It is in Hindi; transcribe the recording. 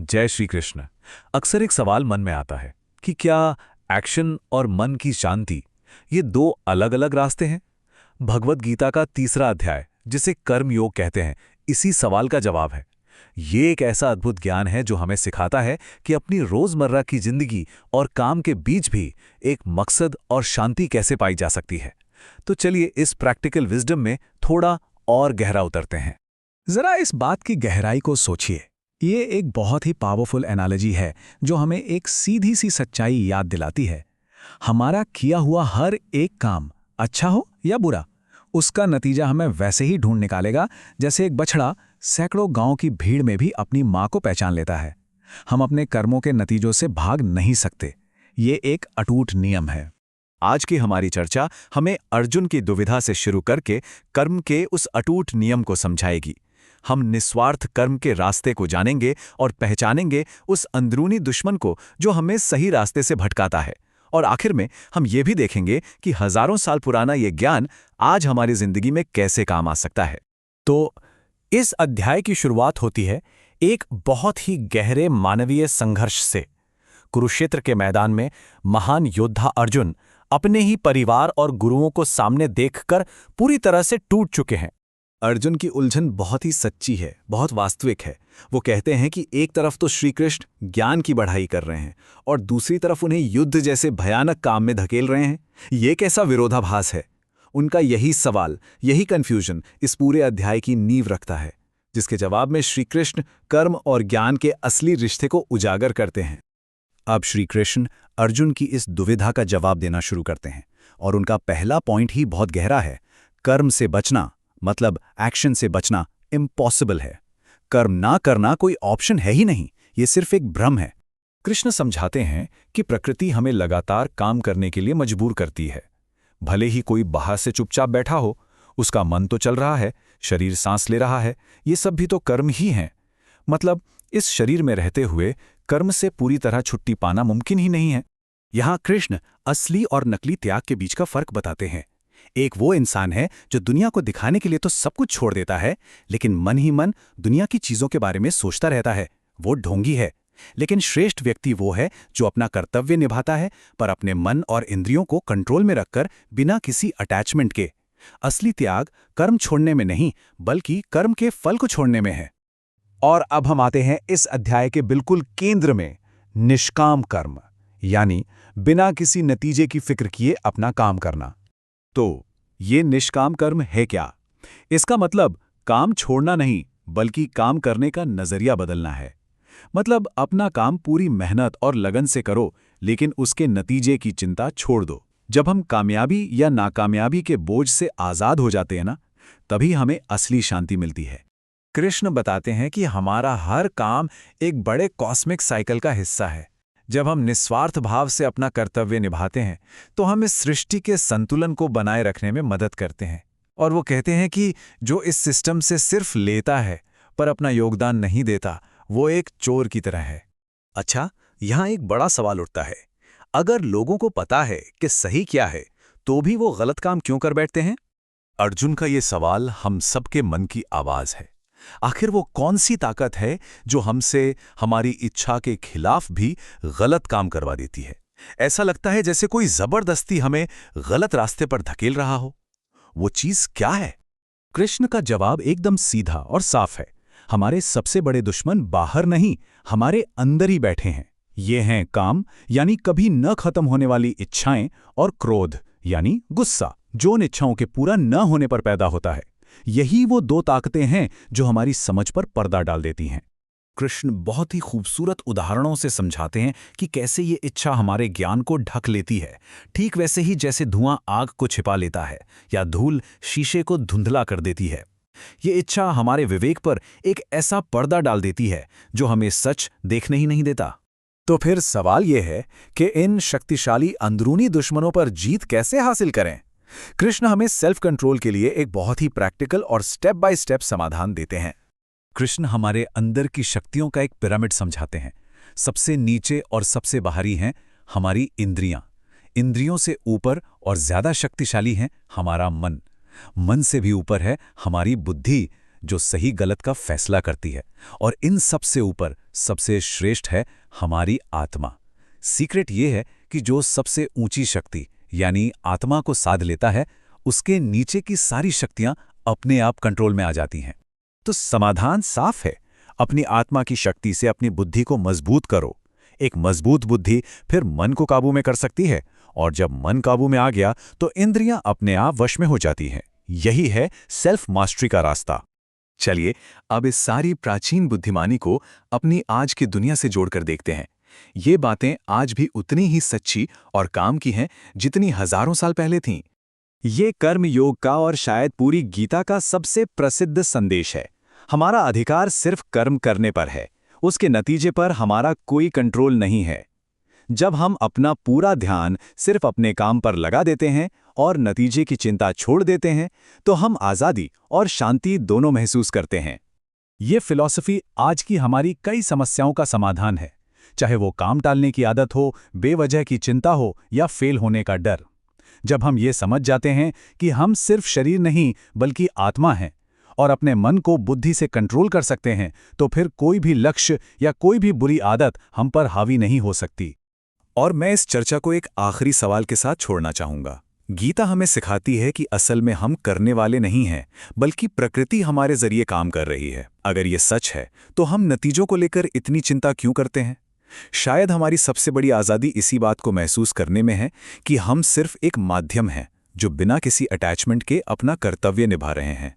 जय श्री कृष्ण। अक्सर एक सवाल मन में आता है कि क्या एक्शन और मन की शांति ये दो अलग अलग रास्ते हैं। भगवत गीता का तीसरा अध्याय, जिसे कर्म योग कहते हैं, इसी सवाल का जवाब है। ये एक ऐसा अद्भुत ज्ञान है जो हमें सिखाता है कि अपनी रोजमर्रा की जिंदगी और काम के बीच भी एक मकसद और शांति कैसे पाई जा सकती है। तो चलिए इस प्रैक्टिकल विजडम में थोड़ा और गहरा उतरते हैं। जरा इस बात की गहराई को सोचिए। ये एक बहुत ही पावरफुल एनालॉजी है जो हमें एक सीधी सी सच्चाई याद दिलाती है। हमारा किया हुआ हर एक काम, अच्छा हो या बुरा, उसका नतीजा हमें वैसे ही ढूंढ निकालेगा जैसे एक बछड़ा सैकड़ों गांव की भीड़ में भी अपनी मां को पहचान लेता है। हम अपने कर्मों के नतीजों से भाग नहीं सकते। ये एक अटूट नियम है। आज की हमारी चर्चा हमें अर्जुन की दुविधा से शुरू करके कर्म के उस अटूट नियम को समझाएगी। हम निस्वार्थ कर्म के रास्ते को जानेंगे और पहचानेंगे उस अंदरूनी दुश्मन को जो हमें सही रास्ते से भटकाता है। और आखिर में हम ये भी देखेंगे कि हजारों साल पुराना ये ज्ञान आज हमारी जिंदगी में कैसे काम आ सकता है। तो इस अध्याय की शुरुआत होती है एक बहुत ही गहरे मानवीय संघर्ष से। कुरुक्षेत्र के मैदान में महान योद्धा अर्जुन अपने ही परिवार और गुरुओं को सामने देखकर पूरी तरह से टूट चुके हैं। अर्जुन की उलझन बहुत ही सच्ची है, बहुत वास्तविक है। वो कहते हैं कि एक तरफ तो श्री कृष्ण ज्ञान की बढ़ाई कर रहे हैं और दूसरी तरफ उन्हें युद्ध जैसे भयानक काम में धकेल रहे हैं। ये कैसा विरोधाभास है। उनका यही सवाल, यही कन्फ्यूजन इस पूरे अध्याय की नींव रखता है, जिसके जवाब में श्री कृष्ण कर्म और ज्ञान के असली रिश्ते को उजागर करते हैं। अब श्री कृष्ण अर्जुन की इस दुविधा का जवाब देना शुरू करते हैं और उनका पहला पॉइंट ही बहुत गहरा है। कर्म से बचना, मतलब एक्शन से बचना, इम्पॉसिबल है। कर्म ना करना कोई ऑप्शन है ही नहीं, ये सिर्फ एक भ्रम है। कृष्ण समझाते हैं कि प्रकृति हमें लगातार काम करने के लिए मजबूर करती है। भले ही कोई बाहर से चुपचाप बैठा हो, उसका मन तो चल रहा है, शरीर सांस ले रहा है, ये सब भी तो कर्म ही हैं। मतलब इस शरीर में रहते हुए कर्म से पूरी तरह छुट्टी पाना मुमकिन ही नहीं है। यहाँ कृष्ण असली और नकली त्याग के बीच का फर्क बताते हैं। एक वो इंसान है जो दुनिया को दिखाने के लिए तो सब कुछ छोड़ देता है, लेकिन मन ही मन दुनिया की चीजों के बारे में सोचता रहता है। वो ढोंगी है। लेकिन श्रेष्ठ व्यक्ति वो है जो अपना कर्तव्य निभाता है, पर अपने मन और इंद्रियों को कंट्रोल में रखकर, बिना किसी अटैचमेंट के। असली त्याग कर्म छोड़ने में नहीं, बल्कि कर्म के फल को छोड़ने में है। और अब हम आते हैं इस अध्याय के बिल्कुल केंद्र में, निष्काम कर्म, यानी बिना किसी नतीजे की फिक्र किए अपना काम करना। तो ये निष्काम कर्म है क्या? इसका मतलब काम छोड़ना नहीं, बल्कि काम करने का नजरिया बदलना है। मतलब अपना काम पूरी मेहनत और लगन से करो, लेकिन उसके नतीजे की चिंता छोड़ दो। जब हम कामयाबी या नाकामयाबी के बोझ से आजाद हो जाते हैं ना, तभी हमें असली शांति मिलती है। कृष्ण बताते हैं कि हमारा हर काम एक बड़े कॉस्मिक साइकिल का हिस्सा है। जब हम निस्वार्थ भाव से अपना कर्तव्य निभाते हैं, तो हम इस सृष्टि के संतुलन को बनाए रखने में मदद करते हैं। और वो कहते हैं कि जो इस सिस्टम से सिर्फ लेता है पर अपना योगदान नहीं देता, वो एक चोर की तरह है। अच्छा, यहाँ एक बड़ा सवाल उठता है। अगर लोगों को पता है कि सही क्या है, तो भी वो गलत काम क्यों कर बैठते हैं? अर्जुन का ये सवाल हम सबके मन की आवाज है। आखिर वो कौन सी ताकत है जो हमसे हमारी इच्छा के खिलाफ भी गलत काम करवा देती है? ऐसा लगता है जैसे कोई जबरदस्ती हमें गलत रास्ते पर धकेल रहा हो। वो चीज क्या है? कृष्ण का जवाब एकदम सीधा और साफ है। हमारे सबसे बड़े दुश्मन बाहर नहीं, हमारे अंदर ही बैठे हैं। ये हैं काम, यानी कभी न खत्म होने वाली इच्छाएं, और क्रोध, यानी गुस्सा, जो उन इच्छाओं के पूरा न होने पर पैदा होता है। यही वो दो ताकतें हैं जो हमारी समझ पर पर्दा डाल देती हैं। कृष्ण बहुत ही खूबसूरत उदाहरणों से समझाते हैं कि कैसे ये इच्छा हमारे ज्ञान को ढक लेती है, ठीक वैसे ही जैसे धुआं आग को छिपा लेता है या धूल शीशे को धुंधला कर देती है। ये इच्छा हमारे विवेक पर एक ऐसा पर्दा डाल देती है जो हमें सच देखने ही नहीं देता। तो फिर सवाल ये है कि इन शक्तिशाली अंदरूनी दुश्मनों पर जीत कैसे हासिल करें? कृष्ण हमें सेल्फ कंट्रोल के लिए एक बहुत ही प्रैक्टिकल और स्टेप बाय स्टेप समाधान देते हैं। कृष्ण हमारे अंदर की शक्तियों का एक पिरामिड समझाते हैं। सबसे नीचे और सबसे बाहरी हैं हमारी इंद्रियां। इंद्रियों से ऊपर और ज्यादा शक्तिशाली है हमारा मन। मन से भी ऊपर है हमारी बुद्धि, जो सही गलत का फैसला करती है। और इन सबसे ऊपर सबसे श्रेष्ठ है हमारी आत्मा। सीक्रेट ये है कि जो सबसे ऊंची शक्ति यानी आत्मा को साध लेता है, उसके नीचे की सारी शक्तियां अपने आप कंट्रोल में आ जाती हैं। तो समाधान साफ है, अपनी आत्मा की शक्ति से अपनी बुद्धि को मजबूत करो। एक मजबूत बुद्धि फिर मन को काबू में कर सकती है, और जब मन काबू में आ गया तो इंद्रियां अपने आप वश में हो जाती हैं। यही है सेल्फ मास्टरी का रास्ता। चलिए अब इस सारी प्राचीन बुद्धिमानी को अपनी आज की दुनिया से जोड़कर देखते हैं। ये बातें आज भी उतनी ही सच्ची और काम की हैं जितनी हजारों साल पहले थीं। ये कर्म योग का और शायद पूरी गीता का सबसे प्रसिद्ध संदेश है। हमारा अधिकार सिर्फ कर्म करने पर है, उसके नतीजे पर हमारा कोई कंट्रोल नहीं है। जब हम अपना पूरा ध्यान सिर्फ अपने काम पर लगा देते हैं और नतीजे की चिंता छोड़ देते हैं, तो हम आज़ादी और शांति दोनों महसूस करते हैं। ये फिलॉसफी आज की हमारी कई समस्याओं का समाधान है, चाहे वो काम टालने की आदत हो, बेवजह की चिंता हो या फेल होने का डर। जब हम ये समझ जाते हैं कि हम सिर्फ शरीर नहीं बल्कि आत्मा हैं और अपने मन को बुद्धि से कंट्रोल कर सकते हैं, तो फिर कोई भी लक्ष्य या कोई भी बुरी आदत हम पर हावी नहीं हो सकती। और मैं इस चर्चा को एक आखिरी सवाल के साथ छोड़ना चाहूंगा। गीता हमें सिखाती है कि असल में हम करने वाले नहीं हैं, बल्कि प्रकृति हमारे जरिए काम कर रही है। अगर ये सच है तो हम नतीजों को लेकर इतनी चिंता क्यों करते हैं? शायद हमारी सबसे बड़ी आज़ादी इसी बात को महसूस करने में है कि हम सिर्फ एक माध्यम हैं जो बिना किसी अटैचमेंट के अपना कर्तव्य निभा रहे हैं।